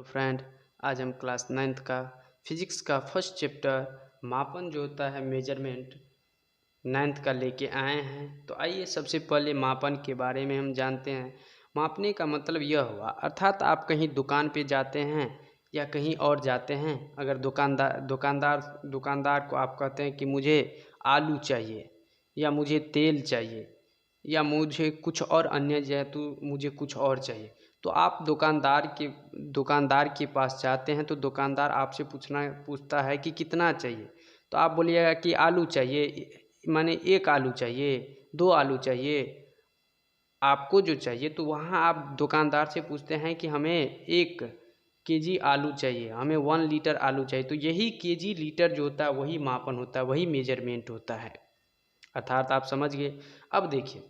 Hello friend, आज हम class 9th का फिजिक्स का फर्स्ट चैप्टर मापन जो होता है मेजरमेंट 9th का लेके आए हैं। तो आइए सबसे पहले मापन के बारे में हम जानते हैं। मापने का मतलब यह हुआ, अर्थात आप कहीं दुकान पे जाते हैं या कहीं और जाते हैं। अगर दुकानदार को आप कहते हैं कि मुझे आलू चाहिए या मुझे तेल चाहिए या मुझे कुछ और अन्य जेतु मुझे कुछ और चाहिए, तो आप दुकानदार के पास जाते हैं तो दुकानदार आपसे पूछता है कि कितना चाहिए। तो आप बोलिएगा कि आलू चाहिए, माने एक आलू चाहिए, दो आलू चाहिए, आपको जो चाहिए। तो वहाँ आप दुकानदार से पूछते हैं कि हमें 1 केजी आलू चाहिए, हमें 1 लीटर आलू चाहिए। तो यही केजी लीटर जो होता है वही मापन होता है, वही मेजरमेंट होता है। अर्थात आप समझ गए। अब देखिए,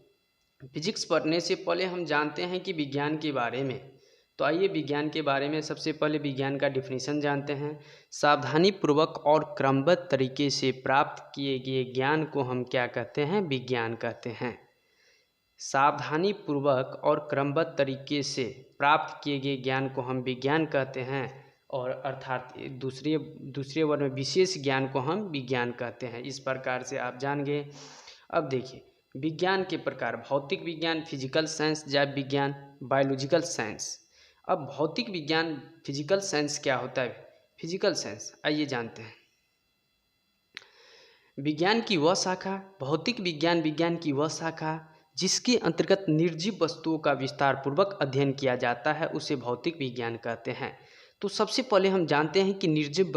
फिजिक्स पढ़ने से पहले हम जानते हैं कि विज्ञान के बारे में। तो आइए विज्ञान के बारे में सबसे पहले विज्ञान का डिफिनीशन जानते हैं। सावधानी पूर्वक और क्रमबद्ध तरीके से प्राप्त किए गए ज्ञान को हम क्या कहते हैं? विज्ञान कहते हैं। सावधानी पूर्वक और क्रमबद्ध तरीके से प्राप्त किए गए ज्ञान को हम विज्ञान कहते हैं, और अर्थात दूसरे वर्ड में विशेष ज्ञान को हम विज्ञान कहते हैं। इस प्रकार से आप जान गए। अब देखिए विज्ञान के प्रकार: भौतिक विज्ञान, फिजिकल साइंस, जैव विज्ञान, बायोलॉजिकल साइंस। अब भौतिक विज्ञान, फिजिकल साइंस क्या होता है? फिजिकल साइंस आइए जानते हैं। विज्ञान की वह शाखा, भौतिक विज्ञान की वह शाखा जिसके अंतर्गत निर्जीव वस्तुओं का विस्तार पूर्वक अध्ययन किया जाता है, उसे भौतिक विज्ञान कहते हैं। तो सबसे पहले हम जानते हैं कि निर्जीव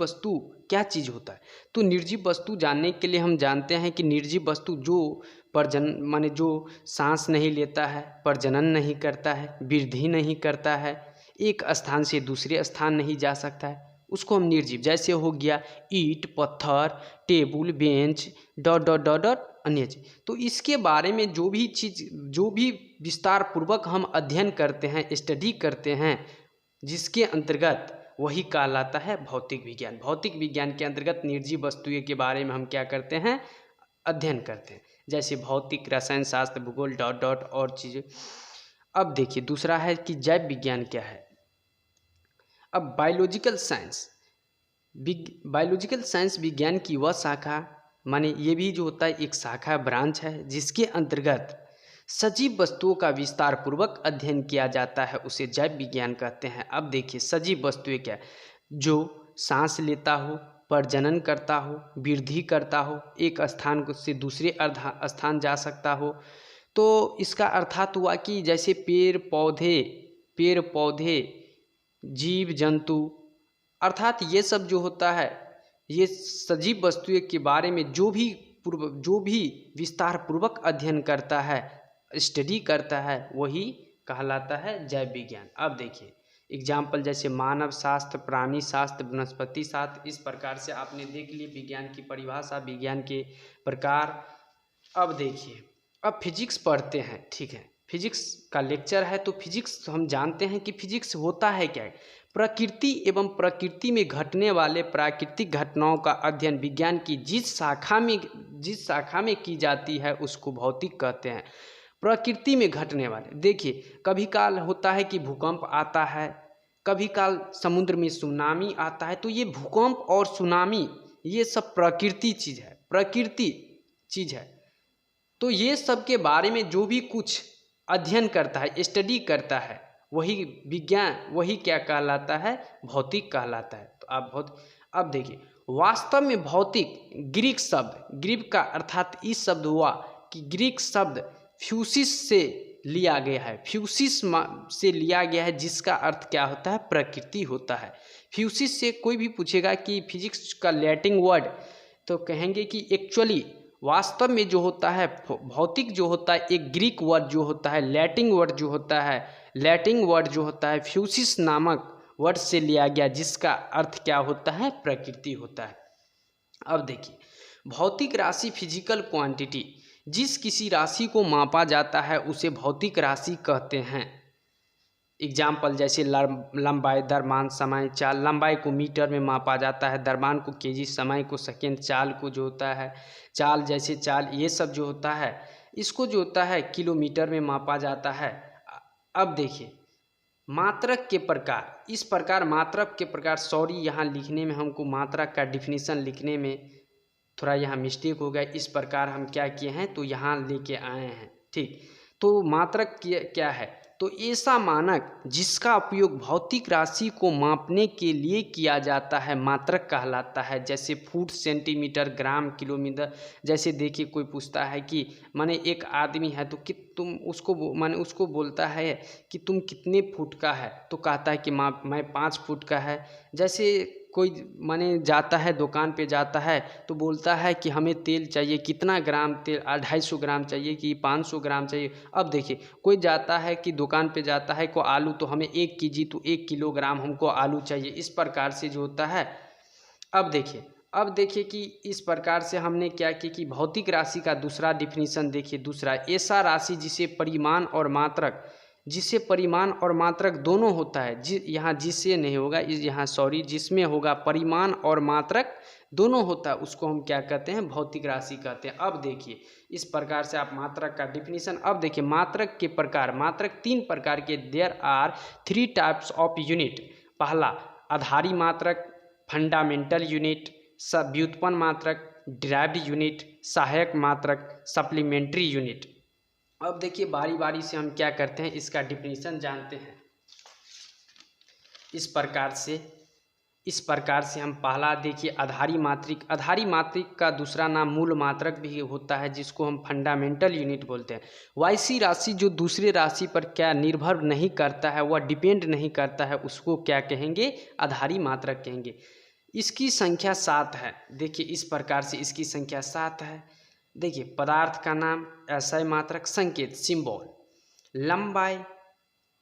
वस्तु क्या चीज़ होता है। तो निर्जीव वस्तु जानने के लिए हम जानते हैं कि निर्जीव वस्तु जो सांस नहीं लेता है, प्रजनन नहीं करता है, वृद्धि नहीं करता है, एक स्थान से दूसरे स्थान नहीं जा सकता है, उसको हम निर्जीव। जैसे हो गया ईंट, पत्थर, table, bench, dot dot dot dot अन्य चीज। तो इसके बारे में जो भी विस्तार पूर्वक हम अध्ययन करते हैं, स्टडी करते हैं, जिसके अंतर्गत वही कहलाता है भौतिक विज्ञान। भौतिक विज्ञान के अंतर्गत निर्जीव वस्तुओं के बारे में हम क्या करते हैं? अध्ययन करते हैं। जैसे भौतिक, रसायन शास्त्र, भूगोल, डॉट डॉट और चीज़ें। अब देखिए दूसरा है कि जैव विज्ञान क्या है। अब बायोलॉजिकल साइंस विज्ञान की वह शाखा, माने ये भी जो होता है एक शाखा, ब्रांच है, जिसके अंतर्गत सजीव वस्तुओं का विस्तार पूर्वक अध्ययन किया जाता है, उसे जैव विज्ञान कहते हैं। अब देखिए सजीव वस्तुएं क्या? जो सांस लेता हो, प्रजनन करता हो, वृद्धि करता हो, एक स्थान से दूसरे स्थान जा सकता हो। तो इसका अर्थात हुआ कि जैसे पेड़ पौधे, जीव जंतु, अर्थात ये सब जो होता है, ये सजीव वस्तुएं के बारे में जो भी विस्तार पूर्वक अध्ययन करता है, स्टडी करता है, वही कहलाता है जैव विज्ञान। अब देखिए एग्जाम्पल जैसे मानव शास्त्र, प्राणी शास्त्र, वनस्पति शास्त्र। इस प्रकार से आपने देख लिए विज्ञान की परिभाषा, विज्ञान के प्रकार। अब देखिए, अब फिजिक्स पढ़ते हैं, ठीक है, फिजिक्स का लेक्चर है। तो फिजिक्स हम जानते हैं कि फिजिक्स होता है क्या? प्रकृति एवं प्रकृति में घटने वाले प्राकृतिक घटनाओं का अध्ययन विज्ञान की जिस शाखा में की जाती है उसको भौतिक कहते हैं। प्रकृति में घटने वाले, देखिए कभी काल होता है कि भूकंप आता है, कभी काल समुद्र में सुनामी आता है। तो ये भूकंप और सुनामी ये सब प्रकृति चीज है। तो ये सब के बारे में जो भी कुछ अध्ययन करता है, स्टडी करता है, वही क्या कहलाता है? भौतिक कहलाता है। तो अब देखिए वास्तव में भौतिक ग्रीक का अर्थात इस शब्द हुआ कि ग्रीक शब्द फ्यूसिस से लिया गया है, जिसका अर्थ क्या होता है? प्रकृति होता है। फ्यूसिस से कोई भी पूछेगा कि फिजिक्स का लैटिन वर्ड, तो कहेंगे कि एक्चुअली वास्तव में जो होता है भौतिक जो होता है, एक ग्रीक वर्ड जो होता है, लैटिन वर्ड जो होता है फ्यूसिस नामक वर्ड से लिया गया, जिसका अर्थ क्या होता है? प्रकृति होता है। अब देखिए भौतिक राशि, फिजिकल क्वांटिटी, जिस किसी राशि को मापा जाता है उसे भौतिक राशि कहते हैं। एग्जाम्पल जैसे लंबाई, द्रव्यमान, समय, चाल। लंबाई को मीटर में मापा जाता है, द्रव्यमान को केजी, समय को सेकेंड, चाल को जो होता है चाल, ये सब जो होता है इसको जो होता है किलोमीटर में मापा जाता है। अब देखिए मात्रक के प्रकार, इस प्रकार मात्रक के प्रकार, सॉरी यहाँ लिखने में हमको मात्रक का डिफिनीसन लिखने में थोड़ा यहाँ मिस्टेक हो गया। इस प्रकार हम क्या किए हैं तो यहाँ लेके आए हैं, ठीक। तो मात्रक क्या है, तो ऐसा मानक जिसका उपयोग भौतिक राशि को मापने के लिए किया जाता है मात्रक कहलाता है। जैसे फुट, सेंटीमीटर, ग्राम, किलोमीटर। जैसे देखिए कोई पूछता है कि माने एक आदमी है तो कि तुम उसको माने उसको बोलता है कि तुम कितने फुट का है, तो कहता है कि मैं 5 फुट का है। जैसे कोई माने जाता है दुकान पे जाता है तो बोलता है कि हमें तेल चाहिए, कितना ग्राम तेल, 250 ग्राम चाहिए कि 500 ग्राम चाहिए। अब देखिए कोई जाता है कि दुकान पे जाता है को आलू, तो हमें 1 केजी तो 1 किलोग्राम हमको आलू चाहिए। इस प्रकार से जो होता है। अब देखिए कि इस प्रकार से हमने क्या किया कि भौतिक राशि का दूसरा डिफिनीसन देखिए। दूसरा, ऐसा राशि जिसे परिमाण और मात्रक दोनों होता है। यहाँ जिससे नहीं होगा, यहाँ सॉरी, जिसमें होगा परिमाण और मात्रक दोनों होता है, उसको हम क्या कहते हैं, भौतिक राशि कहते हैं। अब देखिए इस प्रकार से आप मात्रक का डिफिनीसन। अब देखिए मात्रक के प्रकार, मात्रक 3 प्रकार के, there are 3 types of unit. पहला आधारी मात्रक, फंडामेंटल यूनिट, व्युत्पन्न मात्रक, डिराइव्ड यूनिट, सहायक मात्रक, सप्लीमेंट्री यूनिट। अब देखिए बारी बारी से हम क्या करते हैं, इसका डिफिनीसन जानते हैं। इस प्रकार से हम पहला देखिए आधारी मात्रिक का दूसरा नाम मूल मात्रक भी होता है, जिसको हम फंडामेंटल यूनिट बोलते हैं। वैसी राशि जो दूसरे राशि पर क्या निर्भर नहीं करता है, वह डिपेंड नहीं करता है, उसको क्या कहेंगे, आधारी मात्रक कहेंगे। इसकी संख्या 7 है। देखिए इस प्रकार से इसकी संख्या 7 है। देखिए पदार्थ का नाम, एसआई मात्रक, संकेत, सिंबल, लंबाई,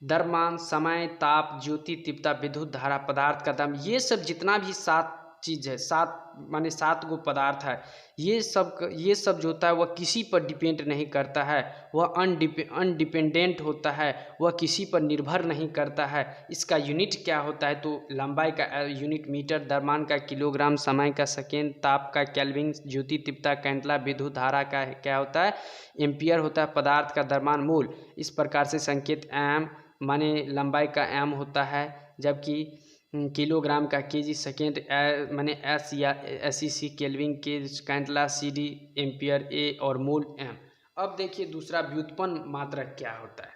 द्रव्यमान, समय, ताप, ज्योति, तीव्रता, विद्युत धारा, पदार्थ का दम, ये सब जितना भी 7 चीज़ है, 7 गो पदार्थ है, ये सब जो होता है वह किसी पर डिपेंड नहीं करता है, वह अनडिपेंडेंट होता है, वह किसी पर निर्भर नहीं करता है। इसका यूनिट क्या होता है, तो लंबाई का यूनिट मीटर, द्रव्यमान का किलोग्राम, समय का सेकेंड, ताप का केल्विन, ज्योति तीव्रता कैंडला, विद्युत धारा का क्या होता है, एम्पियर होता है, पदार्थ का द्रव्यमान मोल। इस प्रकार से संकेत एम माने लंबाई का एम होता है, जबकि किलोग्राम का केजी, सेकेंड माने एस या एसईसी, केल्विन के, कैंडला सीडी, एम्पियर ए और मोल एम। अब देखिए दूसरा व्युत्पन्न मात्रक क्या होता है,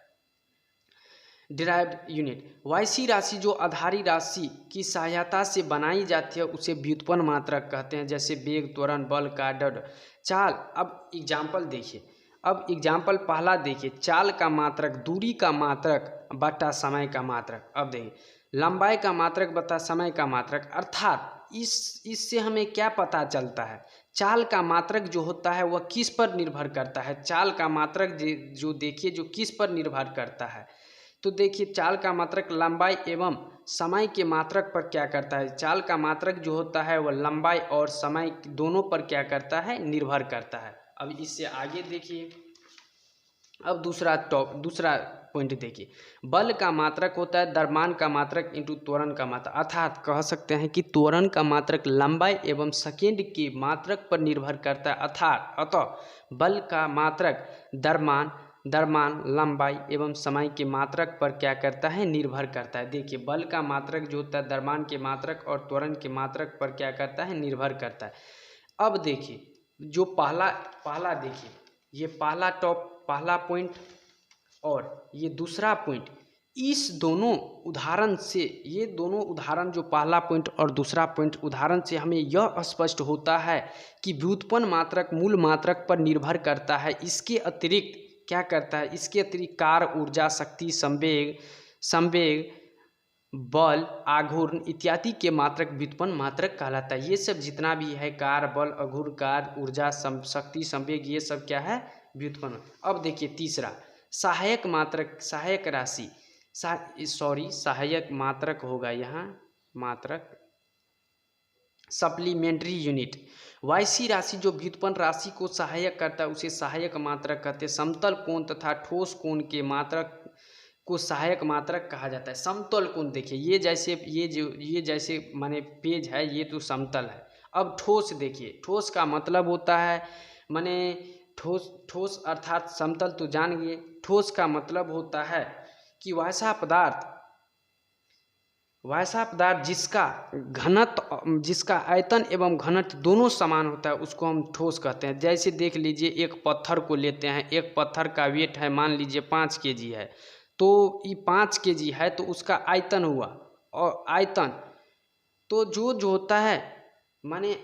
डिराइव्ड यूनिट। वैसी राशि जो आधारी राशि की सहायता से बनाई जाती है उसे व्युत्पन्न मात्रक कहते हैं। जैसे वेग, त्वरण, बल का डर, चाल। अब एग्जाम्पल देखिए, अब एग्जाम्पल पहला देखिए, चाल का मात्रक, दूरी का मात्रक बटा समय का मात्रक। अब देखिए लंबाई का मात्रक बटा समय का मात्रक, अर्थात इससे हमें क्या पता चलता है, चाल का मात्रक जो होता है वह किस पर निर्भर करता है। चाल का मात्रक जो देखिए जो किस पर निर्भर करता है, तो देखिए चाल का मात्रक लंबाई एवं समय के मात्रक पर क्या करता है। चाल का मात्रक जो होता है वह लंबाई और समय दोनों पर क्या करता है, निर्भर करता है। अब इससे आगे देखिए, अब दूसरा पॉइंट देखिए, बल का मात्रक होता है द्रव्यमान का मात्रक इंटू त्वरण का मात्रक, अर्थात कह सकते हैं कि त्वरण का मात्रक लंबाई एवं सेकेंड के मात्रक पर निर्भर करता है। अतः बल का मात्रक द्रव्यमान, लंबाई एवं समय के मात्रक पर क्या करता है, निर्भर करता है। देखिए बल का मात्रक जो होता है द्रव्यमान के मात्रक और त्वरण के मात्रक पर क्या करता है, निर्भर करता है। अब देखिए जो पहला देखिए, ये पहला पॉइंट और ये दूसरा पॉइंट, इस दोनों उदाहरण से, ये दोनों उदाहरण जो पहला पॉइंट और दूसरा पॉइंट उदाहरण से हमें यह स्पष्ट होता है कि व्युत्पन्न मात्रक मूल मात्रक पर निर्भर करता है। इसके अतिरिक्त क्या करता है, इसके अतिरिक्त कार्य, ऊर्जा, शक्ति, संवेग, बल, आघूर्ण इत्यादि के मात्रक व्युत्पन्न मात्रक कहलाता है। ये सब जितना भी है, कार्य, बल, आघूर्ण, कार्य, ऊर्जा, शक्ति, संवेग, ये सब क्या है, व्युत्पन्न। अब देखिए तीसरा सहायक मात्रक, सहायक राशि, सहायक मात्रक होगा यहाँ, मात्रक सप्लीमेंट्री यूनिट। वैसी राशि जो व्युत्पन्न राशि को सहायक करता है उसे सहायक मात्रक कहते हैं। समतल कोण तथा ठोस कोण के मात्रक को सहायक मात्रक कहा जाता है। समतल कोण देखिए, ये जैसे माने पेज है, ये तो समतल है। अब ठोस देखिए, ठोस का मतलब होता है माने ठोस अर्थात समतल तो जान गए। ठोस का मतलब होता है कि वैसा पदार्थ वैसा पदार्थ जिसका आयतन एवं घनत्व दोनों समान होता है उसको हम ठोस कहते हैं। जैसे देख लीजिए, एक पत्थर को लेते हैं, एक पत्थर का वेट है मान लीजिए 5 kg है, तो ये 5 kg है तो उसका आयतन हुआ, और आयतन तो जो होता है माने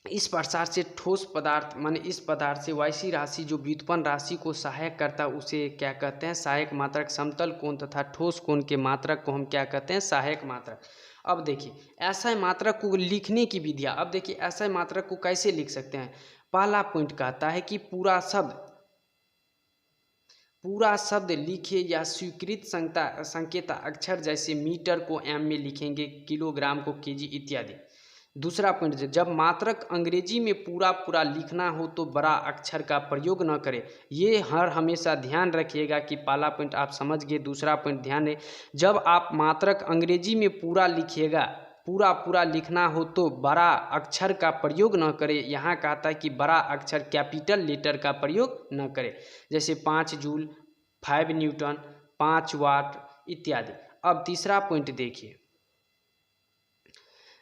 इस प्रकार से ठोस पदार्थ माने इस पदार्थ से वैसी राशि जो व्युत्पन्न राशि को सहायक करता है उसे क्या कहते हैं, सहायक मात्रक। समतल कोण तथा ठोस कोण के मात्रक को हम क्या कहते हैं, सहायक मात्रक। अब देखिए ऐसा मात्रक को लिखने की विधियाँ। अब देखिए ऐसा मात्रक को कैसे लिख सकते हैं। पहला पॉइंट कहता है कि पूरा शब्द लिखे या स्वीकृत संकेत अक्षर, जैसे मीटर को एम में लिखेंगे, किलोग्राम को केजी इत्यादि। दूसरा पॉइंट, जब मात्रक अंग्रेजी में पूरा लिखना हो तो बड़ा अक्षर का प्रयोग न करें। ये हमेशा ध्यान रखिएगा कि पहला पॉइंट आप समझ गए। दूसरा पॉइंट ध्यान है, जब आप मात्रक अंग्रेजी में पूरा लिखिएगा, पूरा लिखना हो तो बड़ा अक्षर का प्रयोग न करें। यहाँ कहता है कि बड़ा अक्षर कैपिटल लेटर का प्रयोग न करें, जैसे 5 जूल, 5 न्यूटन, 5 वाट इत्यादि। अब तीसरा पॉइंट देखिए,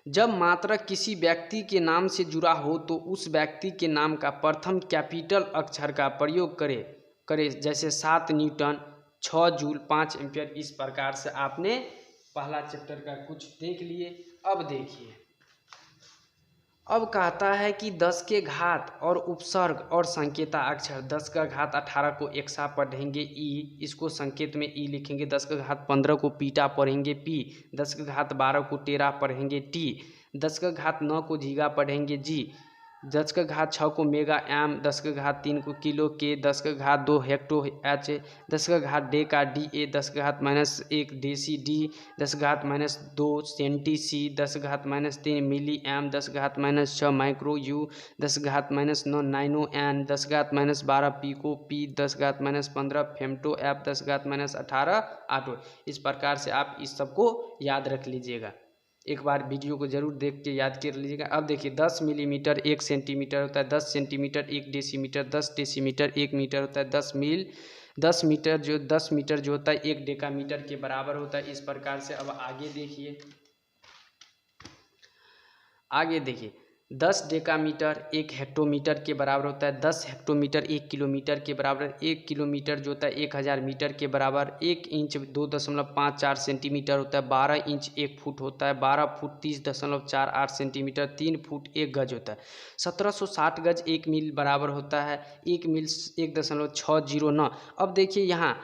जब मात्रक किसी व्यक्ति के नाम से जुड़ा हो तो उस व्यक्ति के नाम का प्रथम कैपिटल अक्षर का प्रयोग करे, जैसे 7 न्यूटन, 6 जूल, 5 एम्पियर। इस प्रकार से आपने पहला चैप्टर का कुछ देख लिए। अब देखिए, अब कहता है कि 10 के घात और उपसर्ग और संकेता अक्षर। 10 का घात 18 को एक्सा पढ़ेंगे ई, इसको संकेत में ई लिखेंगे। 10 का घात 15 को पीटा पढ़ेंगे पी। 10 का घात 12 को टेरा पढ़ेंगे टी। 10 का घात 9 को झीगा पढ़ेंगे जी। 10 का घात 6 को मेगा एम। 10 का घात 3 को किलो के। 10 का घात 2 हेक्टो एच। 10 का घात डे का डी ए। 10 का घात -1 डेसी डी। 10 का घात -2 सेंटी सी। 10 का घात -3 मिली एम। 10 का घात -6 माइक्रो यू। 10 का घात -9 नाइनो एन। 10 का घात -12 पीको पी। 10 का घात -15 फेमटो एफ। 10 का घात -18 आटो। इस प्रकार से आप इस सबको याद रख लीजिएगा। एक बार वीडियो को जरूर देख के याद कर लीजिएगा। अब देखिए, 10 मिलीमीटर 1 सेंटीमीटर होता है। 10 सेंटीमीटर 1 डेसीमीटर। 10 डेसीमीटर 1 मीटर होता है। 10 मीटर जो होता है 1 डेकामीटर के बराबर होता है। इस प्रकार से अब आगे देखिए, 10 डेकामीटर 1 हेक्टोमीटर के बराबर होता है। 10 हेक्टोमीटर 1 किलोमीटर के बराबर। 1 किलोमीटर जो होता है 1000 मीटर के बराबर। 1 इंच 2.54 सेंटीमीटर होता है। 12 इंच 1 फुट होता है। 12 फुट 30.48 सेंटीमीटर। 3 फुट 1 गज होता है। 1760 गज 1 मील बराबर होता है। 1 मील 1.609। अब देखिए,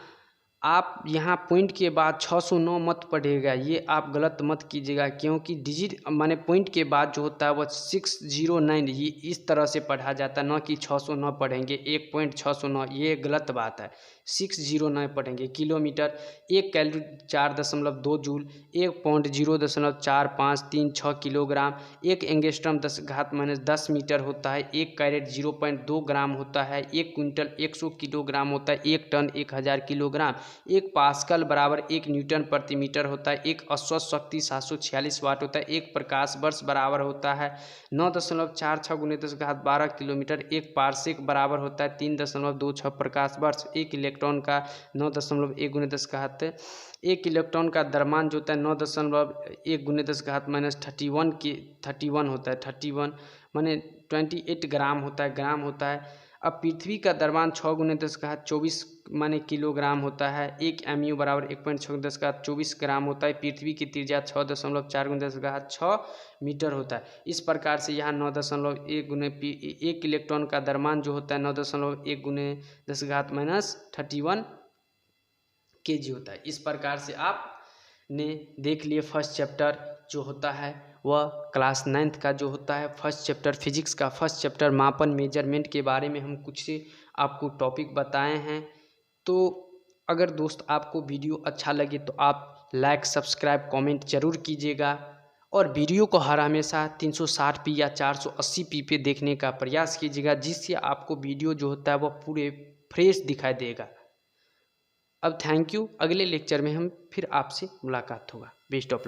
आप यहाँ पॉइंट के बाद 609 मत पढ़िएगा, ये आप गलत मत कीजिएगा, क्योंकि डिजिट माने पॉइंट के बाद जो होता है वो 609, ये इस तरह से पढ़ा जाता है, न कि 609 पढ़ेंगे। 1.609 ये गलत बात है, 609 पढ़ेंगे। Kilometre 1 calorie 4.2 joule. 1 pound 0.4536 kilogram. 1 angstrom 10 metre होता है। 1 कैरेट 0.2 ग्राम होता है। 1 क्विंटल 100 किलोग्राम होता है। 1 टन 1000 किलोग्राम। 1 पास्कल बराबर 1 न्यूटन प्रति मीटर होता है। 1 अश्वत्थ शक्ति 746 वाट होता है। 1 प्रकाश वर्ष बराबर होता है 9.46 × 10⁻12 किलोमीटर। 1 पारसेक बराबर होता है 3.26 प्रकाश वर्ष। 1 इलेक्ट्रॉन का 9.1 × 1 इलेक्ट्रॉन का द्रव्यमान जो होता है 9.1 × 10⁻31 होता है। 31 माने 28 ग्राम होता है। अब पृथ्वी का द्रव्यमान 6 × 10⁻24 माने किलोग्राम होता है। 1 mu बराबर 1.6 × 10⁻24 ग्राम होता है। पृथ्वी की त्रिज्या 6.4 × 10⁻6 मीटर होता है। इस प्रकार से यहाँ 1 इलेक्ट्रॉन का द्रव्यमान जो होता है 9.1 × 10⁻31 kg होता है। इस प्रकार से आपने देख लिए फर्स्ट चैप्टर जो होता है वह क्लास 9th का जो होता है फर्स्ट चैप्टर फिजिक्स का फर्स्ट चैप्टर मापन मेजरमेंट के बारे में हम कुछ से आपको टॉपिक बताए हैं। तो अगर दोस्त आपको वीडियो अच्छा लगे तो आप लाइक सब्सक्राइब कमेंट जरूर कीजिएगा, और वीडियो को हर हमेशा 360p या 480p पे देखने का प्रयास कीजिएगा, जिससे आपको वीडियो जो होता है वह पूरे फ्रेश दिखाई देगा। अब थैंक यू। अगले लेक्चर में हम फिर आपसे मुलाकात होगा। Best of luck.